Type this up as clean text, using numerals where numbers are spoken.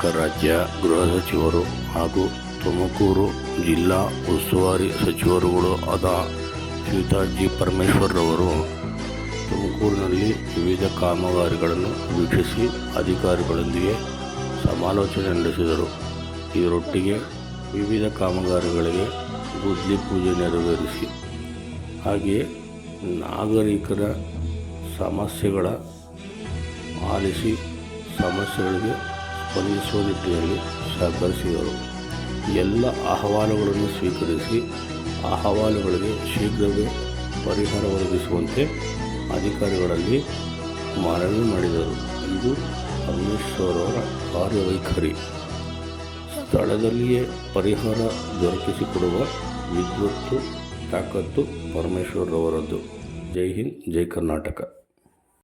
ಕರ್ನಾಟಕ ರಾಜ್ಯ ಗೃಹ ಸಚಿವರು ಹಾಗೂ ತುಮಕೂರು ಜಿಲ್ಲಾ ಉಸ್ತುವಾರಿ ಸಚಿವರುಗಳು ಆದ ಶ್ರೀಯುತ ಜಿ ಪರಮೇಶ್ವರ್ರವರು ತುಮಕೂರಿನಲ್ಲಿ ವಿವಿಧ ಕಾಮಗಾರಿಗಳನ್ನು ವೀಕ್ಷಿಸಿ ಅಧಿಕಾರಿಗಳೊಂದಿಗೆ ಸಮಾಲೋಚನೆ ನಡೆಸಿದರು. ಇದರೊಟ್ಟಿಗೆ ವಿವಿಧ ಕಾಮಗಾರಿಗಳಿಗೆ ಗುದ್ದಲಿ ಪೂಜೆ ನೆರವೇರಿಸಿ ಹಾಗೆಯೇ ನಾಗರಿಕರ ಸಮಸ್ಯೆಗಳ ಆಲಿಸಿ ಸಮಸ್ಯೆಗಳಿಗೆ ಸ್ಪಂದಿಸುವ ನಿಟ್ಟಿನಲ್ಲಿ ಸಹಕರಿಸಿದರು. ಎಲ್ಲ ಅಹವಾಲುಗಳನ್ನು ಸ್ವೀಕರಿಸಿ ಅಹವಾಲುಗಳಿಗೆ ಶೀಘ್ರವೇ ಪರಿಹಾರ ಒದಗಿಸುವಂತೆ ಅಧಿಕಾರಿಗಳಲ್ಲಿ ಮನವಿ ಮಾಡಿದರು. ಇದು ಪರಮೇಶ್ವರವರ ಕಾರ್ಯವೈಖರಿ. ಸ್ಥಳದಲ್ಲಿಯೇ ಪರಿಹಾರ ದೊರಕಿಸಿಕೊಡುವ ವಿದ್ವತ್ತು ತಾಕತ್ತು ಪರಮೇಶ್ವರ್ರವರದ್ದು. ಜೈ ಹಿಂದ್, ಜೈ ಕರ್ನಾಟಕ.